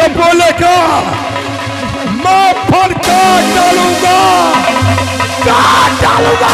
से बोलेगा मैं फर काट डालूंगा, काट डालूंगा।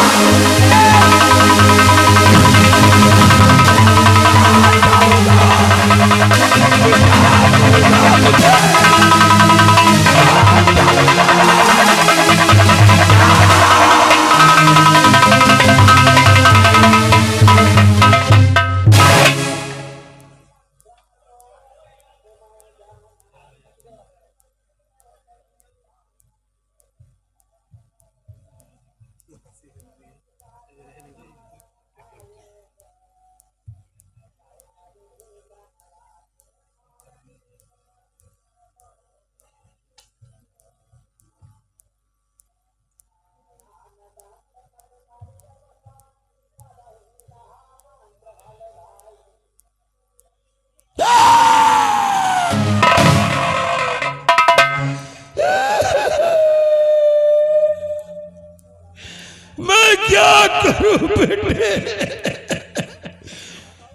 मैं क्या करूं बेटे,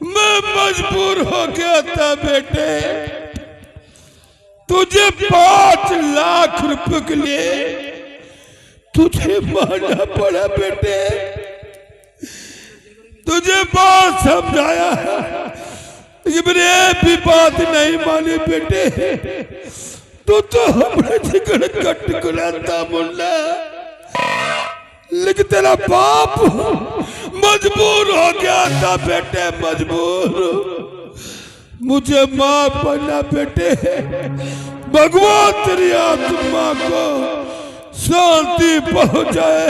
मैं मजबूर हो गया था बेटे। तुझे 5 लाख रुपए के लिए तुझे मारना पड़ा बेटे। तुझे बहुत समझाया लेकिन मैंने एक भी बात नहीं मानी बेटे। तू तो हमारे जिगर का टुकड़ा था मुन्ना, लेकिन तेरा बाप मजबूर हो गया था बेटे, मजबूर। मुझे माफ करना बेटे, भगवान तेरी आत्मा को शांति पहुंचाए।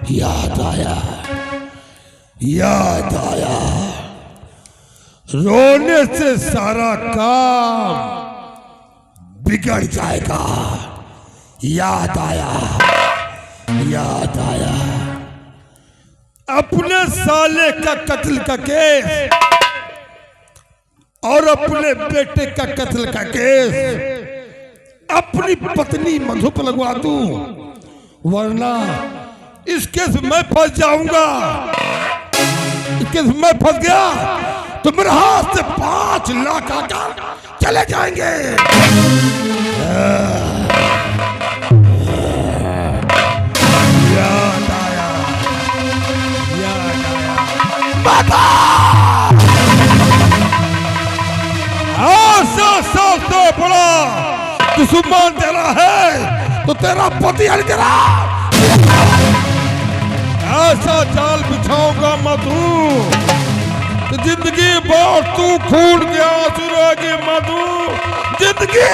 याद आया, याद आया। रोने से सारा काम बिगड़ जाएगा। याद आया, याद आया। अपने साले का कत्ल का केस और अपने बेटे का कत्ल का केस अपनी पत्नी मधु पर लगवा दूं, वरना इस केस में फंस जाऊंगा। इस केस में फंस गया तो मेरे हाथ से 5 लाख आकर चले जाएंगे। याद आया, याद आया। ऐसा बड़ा दुश्मन तेरा है तो तेरा पति है तेरा। ऐसा जाल बिछाऊंगा मधु, जिंदगी भर तू खून के आंसू रहेगी मधु, जिंदगी।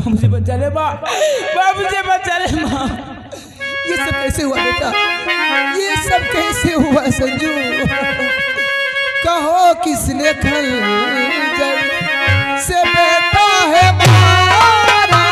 मुझे बचा ले माँ। ये सब कैसे हुआ बेटा, ये सब कैसे हुआ संजू? कहो किसने खंजर से बेटा है मारा?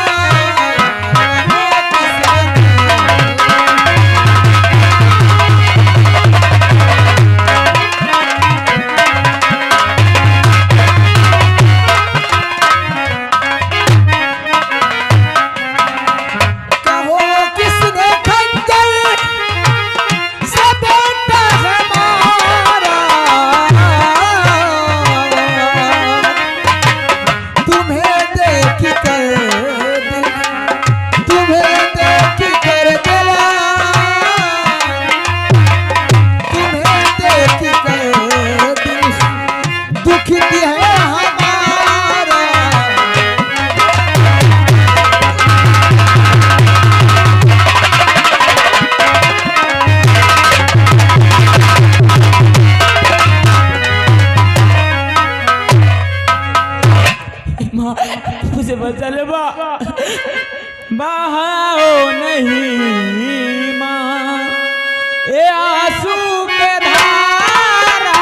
बचल बा बहाओ नहीं माँ ए आंसू के धारा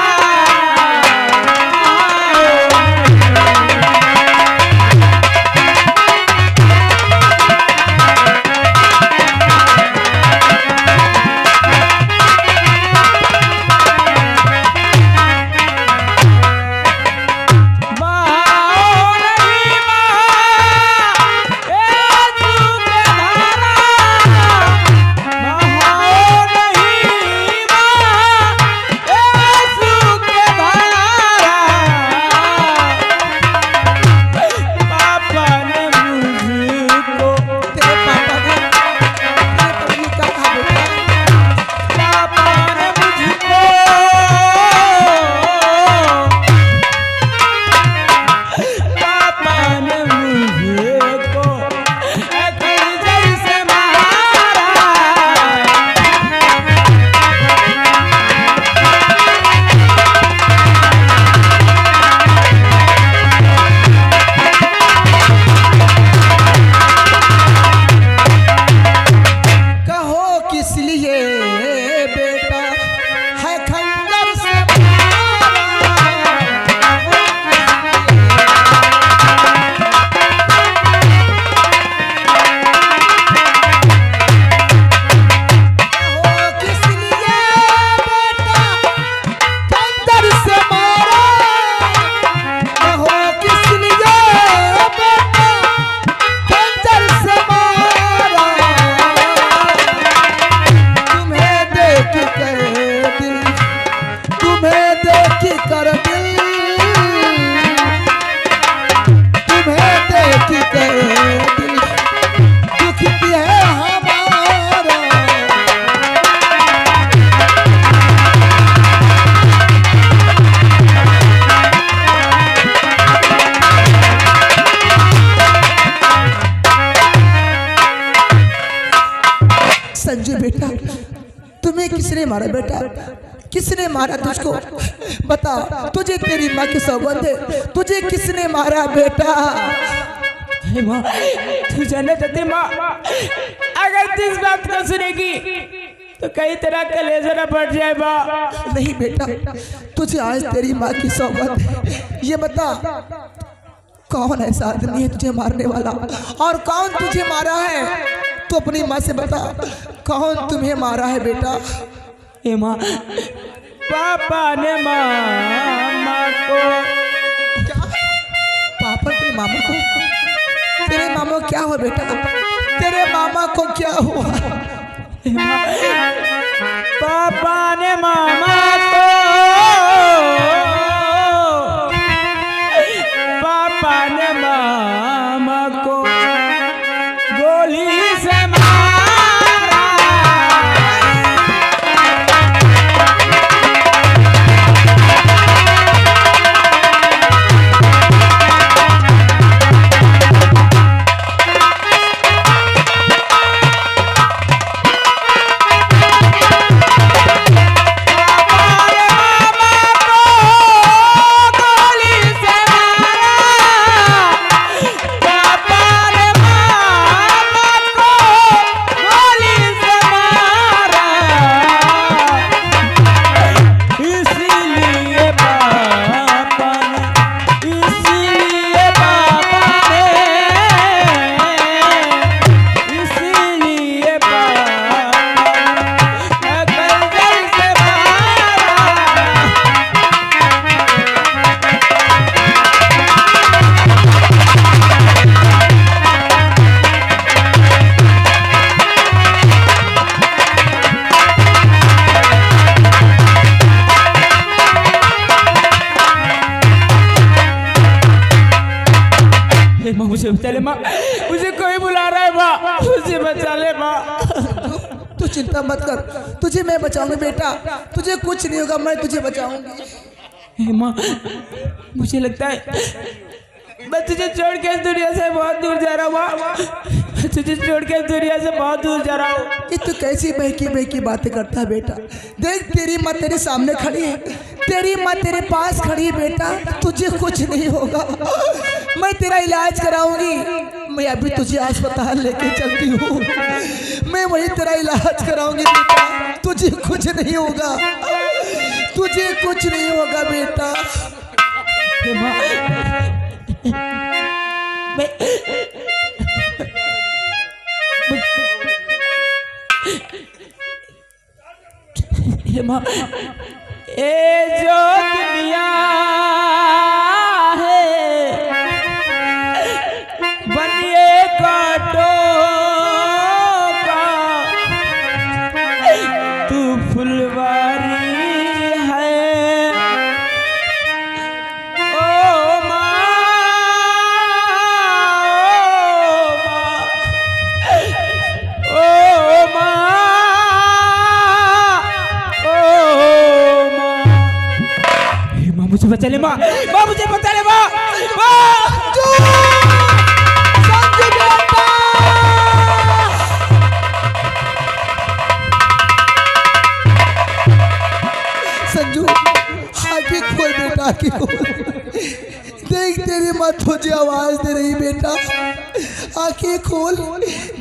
संजू बेटा, तुम्हें किसने मारा बेटा? किसने मारा तुझको? बता, तुझे तेरी माँ की सौगंध है, तुझे किसने मारा बेटा? माँ तू जाने चाहती माँ, अगर तू इस बात को सुनेगी तो कई तरह कलेजा न बढ़ जाए माँ। नहीं बेटा, तुझे आज तेरी माँ की सौगंध है। ये बता, कौन ऐसा आदमी है तुझे मारने वाला, और कौन तुझे मारा है? तो अपनी माँ से बता, कौन तुम्हें मारा है बेटा? ए माँ, पापा ने मामा को। क्या? पापा तेरे मामा को? तेरे मामा क्या हुआ बेटा? तेरे मामा को क्या हुआ? पापा ने मामा को, पापा ने मामा को गोली से मुझे बचा ले माँ, मुझे कोई बुला रहा है माँ, मुझे बचा ले माँ। तू चिंता मत कर, तुझे मैं बचाऊंगी बेटा, तुझे कुछ नहीं होगा, मैं तुझे बचाऊंगी। माँ मुझे लगता है मैं तुझे छोड़ के इस दुनिया से बहुत दूर जा रहा हूँ माँ, तुझे छोड़ के इस दुनिया से बहुत दूर जा रहा हूँ। ये तू कैसी बहकी बहकी बातें करता है बेटा? देख तेरी माँ तेरे सामने खड़ी है, तेरी माँ तेरे पास खड़ी है बेटा, तुझे कुछ नहीं होगा, मैं तेरा इलाज कराऊंगी। मैं अभी तुझे अस्पताल लेके चलती हूँ, मैं वही तेरा इलाज कराऊंगी बेटा। तुझे कुछ नहीं होगा, तुझे कुछ नहीं होगा बेटा। हे माँ, हे माँ, ये जो दुनिया है बनिए काटो का, तू फुलवारी है। ओ माँ, ओ माँ, मुझे बचा ले माँ, माँ मुझे बचा ले माँ, संजू आंखें खोल बेटा, आंखें खोल। देख तेरी माँ तुझे आवाज दे रही बेटा, आंखें खोल।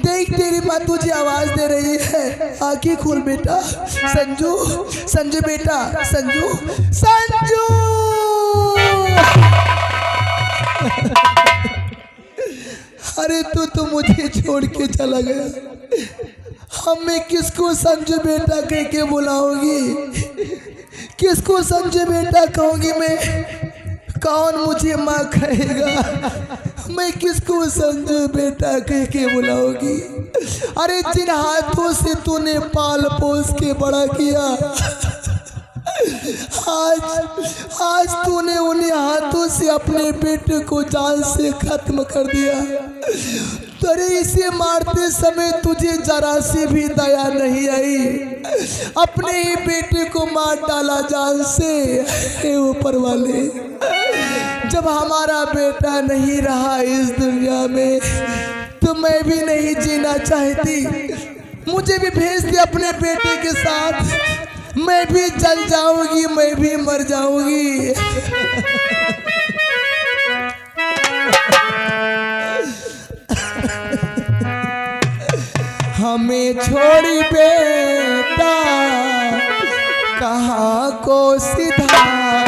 देख तेरी माँ तुझे आवाज दे रही है, आंखें खोल बेटा। संजू, संजू बेटा, संजू, संजू। अरे तू तो मुझे छोड़ के चला गया, अब मैं किसको संजू बेटा कह के बुलाऊंगी, किसको संजू बेटा कहूंगी मैं? कौन मुझे माँ कहेगा? मैं किसको संजू बेटा कह के बुलाऊंगी? अरे जिन हाथों से तूने पाल पोस के बड़ा किया, आज तूने उन्हीं हाथों से अपने बेटे को जान से खत्म कर दिया। तेरे इसे मारते समय तुझे जरा सी भी दया नहीं आई, अपने ही बेटे को मार डाला जान से। हे ऊपर वाले, जब हमारा बेटा नहीं रहा इस दुनिया में तो मैं भी नहीं जीना चाहती। मुझे भी भेज दे अपने बेटे के साथ, मैं भी जल जाऊंगी, मैं भी मर जाऊंगी। हमें छोड़ी बेटा कहाँ को सिधारा,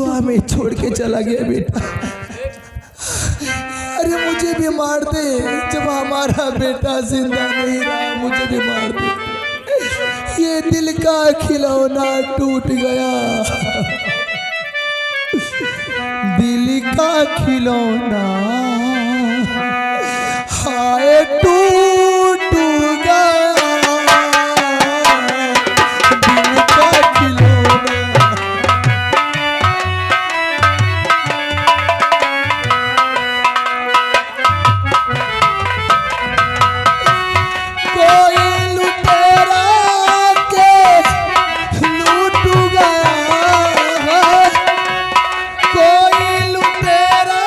हमें छोड़ के चला गया बेटा। अरे मुझे भी मार दे, जब हमारा बेटा जिंदा नहीं रहा मुझे भी मार दे। ये दिल का खिलौना टूट गया, दिल का खिलौना हाय टूट गया, दिल का खिलौना। कोई लुटेरा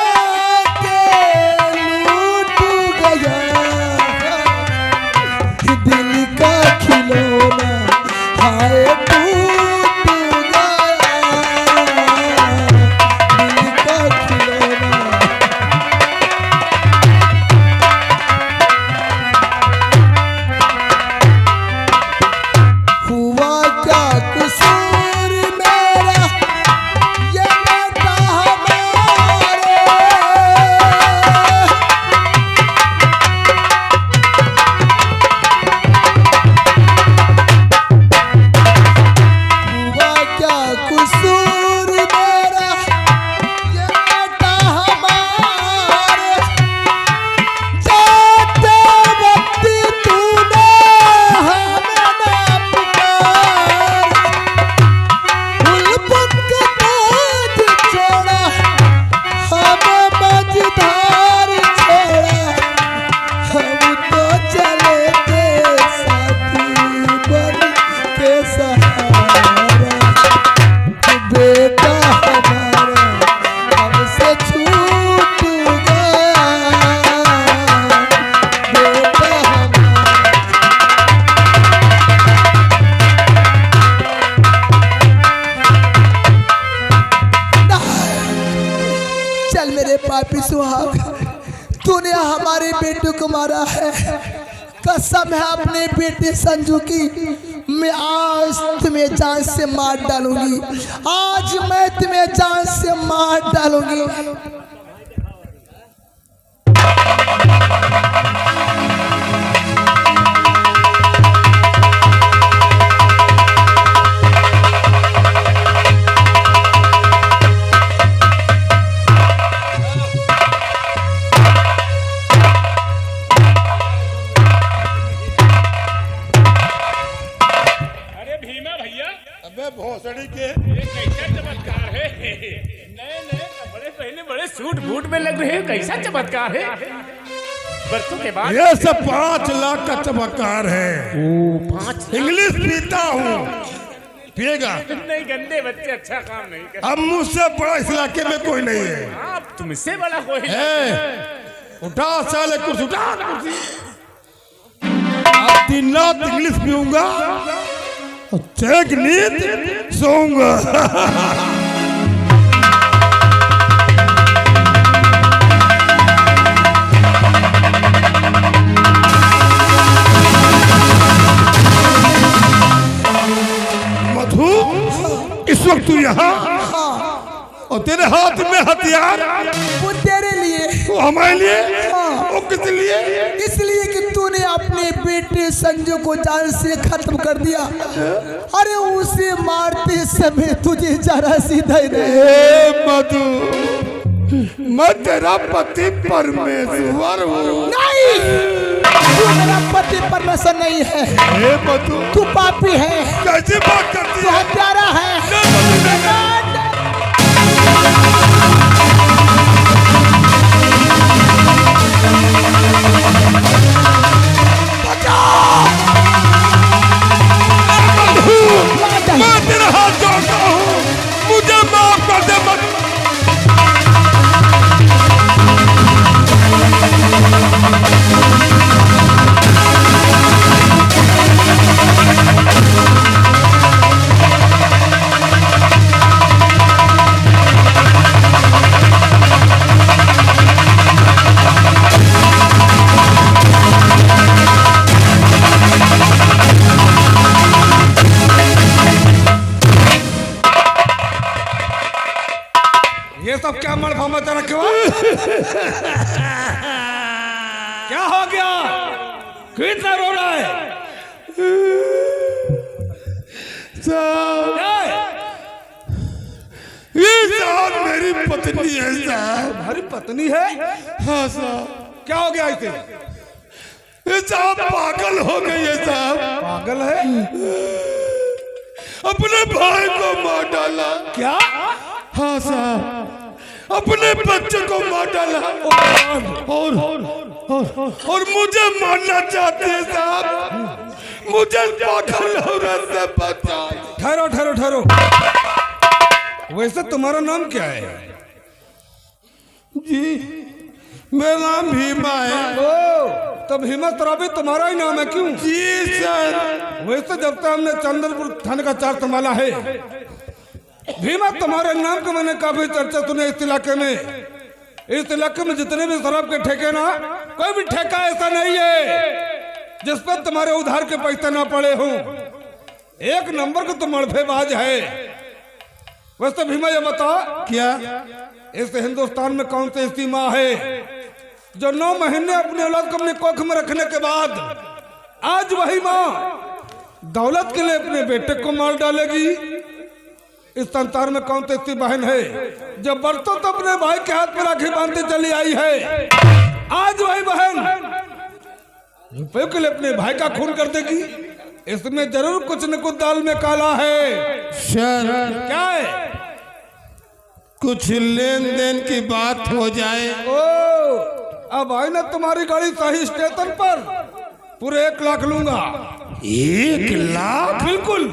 पापी सुहाग, तूने हमारे बेटे को मारा है। कसम है अपने बेटे संजू की, मैं आज तुम्हें जान से मार डालूंगी। आज मैं तुम्हें जान से मार डालूंगी। भोसड़ी के ये कैसा चमत्कार है। नए नए कपड़े पहने बड़े सूट बूट में लग रहे हैं, कैसा चमत्कार है। बरसों के बाद ये सब 5 लाख का चमत्कार है। 5 इंग्लिश पीता हूँ, पिएगा। नहीं, गंदे बच्चे अच्छा काम नहीं करते। अब मुझसे बड़ा इस इलाके में कोई नहीं है। आप तुमसे बड़ा कोई उठा साले कुर्सी, उठा कुर्सी। अब दिन रात इंग्लिश पीऊंगा, चेक नींद सोऊंगा। मधु, इस वक्त तू यहाँ और तेरे हाथ में हथियार, वो तेरे लिए, वो हमारे लिए, वो किस लिए? इसलिए कि तूने अपने बेटे संजू को जान से खत्म कर दिया। अरे उसे मारते समय तुझे जरा सी धैर्य। मधु, मैं तेरा पति परमेश्वर हूँ। नहीं, तू मेरा पति परमेश्वर नहीं है। मधु, तू पापी है, कैसी बात करती तू है? हत्यारा है। मैं तेरा हाथ जोड़ता हूँ, मुझे माफ कर दे। ये सब क्या मड़फा मचा रखे हो? क्या हो गया? कितना रो रहा है? ये साहब मेरी पत्नी है साहब। तुम्हारी पत्नी है? हाँ साहब। क्या हो गया इसे? ये साहब पागल हो गई है साहब। पागल है? अपने भाई को मार डाला। क्या? हाँ साहब, अपने बच्चे को मार डाला और मुझे मारना चाहते हैं साहब। मुझे पागल औरत से बचाओ। ठहरो ठहरो ठहरो। वैसे तुम्हारा नाम क्या है? जी, मेरा नाम भीमा है। ओ, तब हिम्मत राबी तुम्हारा ही नाम है क्यों? जी सर। वैसे जब तक हमने चंद्रपुर थाने का 4 संभाला है, भीमा तुम्हारे नाम का मैंने काफी चर्चा सुनी इस इलाके में। इस इलाके में जितने भी शराब के ठेके ना, कोई भी ठेका ऐसा नहीं है जिस पर तुम्हारे उधार के पैसे ना पड़े हों। एक नंबर का तुम मड़फेबाज है। वैसे भीमा ये बता, क्या इस हिंदुस्तान में कौन सी ऐसी माँ है जो 9 महीने अपने औलाद को अपनी कोख में रखने के बाद आज वही माँ दौलत के लिए अपने बेटे को मार डालेगी? इस संसार में कौन सी ऐसी बहन है जो बरसों तो अपने भाई के हाथ में राखी बांधते चली आई है? आज वही बहन रुपयों के लिए अपने भाई का खून कर देगी? इसमें जरूर कुछ न कुछ दाल में काला है। सर, क्या है? कुछ लेन देन की बात हो जाए। ओ, अब आई ना तुम्हारी गाड़ी सही स्टेशन पर, पूरे 1 लाख लूंगा। 1 लाख? बिल्कुल।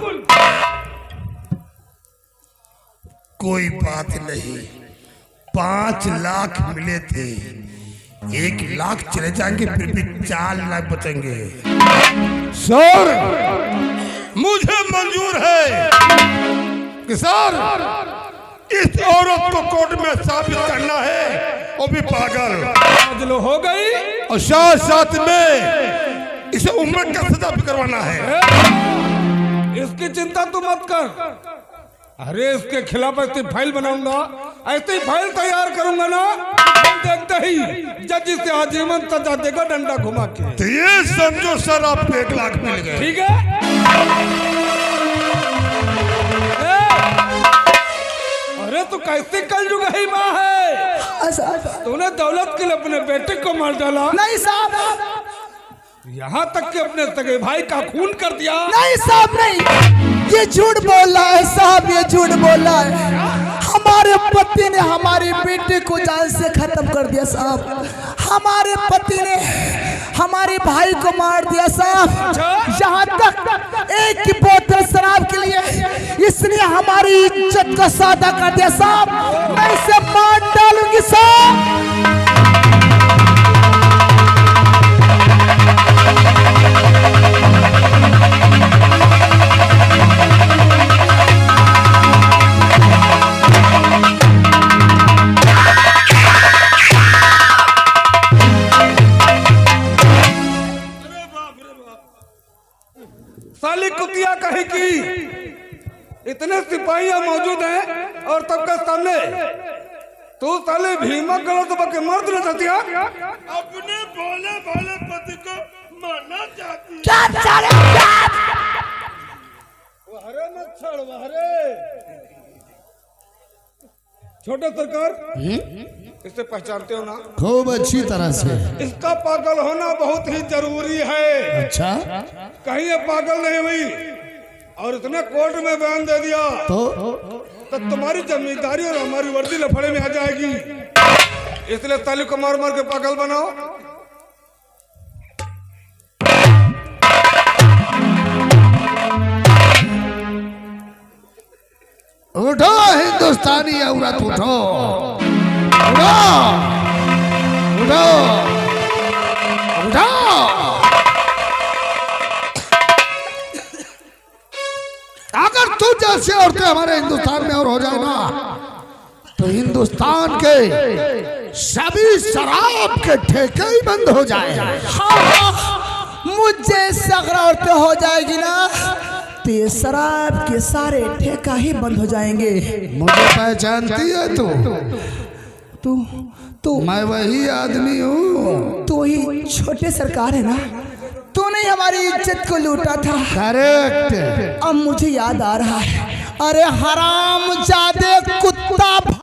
कोई बात नहीं, 5 लाख मिले थे, 1 लाख चले जाएंगे, फिर भी 4 लाख बचेंगे। सर, मुझे मंजूर है कि सर, इस औरत को कोर्ट में साबित करना है वो भी पागल, समझ लो हो गई। और साथ साथ में इसे उम्र का सजा भी करवाना है। इसकी चिंता तू मत कर। अरे इसके खिलाफ ऐसी फाइल बनाऊंगा, ऐसी फाइल तैयार करूंगा ना, देखते ही जज इसे आजीवन सजा देगा डंडा घुमा के। तो ये समझो सर आपको 1 लाख मिल गए। ठीक है। अरे तू कैसे कलयुग ही माँ है, तूने दौलत के लिए अपने बेटे को मार डाला। नहीं साहब, यहाँ तक कि अपने सगे भाई का खून कर दिया। नहीं साहब नहीं, ये झूठ बोल रहा है साहब, ये झूठ बोल रहा है। हमारे पति ने हमारे बेटे को जान से खत्म कर दिया साहब। हमारे पति ने हमारे भाई को मार दिया साहब। यहाँ तक एक की बोतल शराब के लिए इसने हमारी इज्जत का सौदा कर दिया साहब। मैं इसे मार डालूंगी साहब। साली कुतिया कहे कि इतने सिपाहियां मौजूद हैं और तब का सामने तू साले भीमा करो तो बके मर्द न सतिया। अपने भोले भाले पति को मारना चाहती है। वहरे मत छोड़ वहरे। छोटे सरकार इसे पहचानते हो ना? खूब अच्छी तरह से। इसका पागल होना बहुत ही जरूरी है। अच्छा, कहीं ये पागल नहीं हुई और इसने कोर्ट में बयान दे दिया तो तुम्हारी जिम्मेदारी और हमारी वर्दी लफड़े में आ जाएगी। इसलिए ताली को मार मार के पागल बनाओ। उठो हिंदुस्तानी औरत, उठो उठो उठो उठो। अगर तू जैसे औरतें हमारे हिंदुस्तान में और हो जाए ना, तो हिंदुस्तान के सभी शराब के ठेके ही बंद हो जाए। मुझे सगरा औरतें हो जाएगी ना, तो ये शराब के सारे ठेका ही बंद हो जाएंगे। मुझे पहचानती है तू? तू तू मैं वही आदमी हूँ। तू ही छोटे सरकार है ना, तूने हमारी इज्जत को लूटा था। करेक्ट। अब मुझे याद आ रहा है। अरे हराम जादे कुत्ता।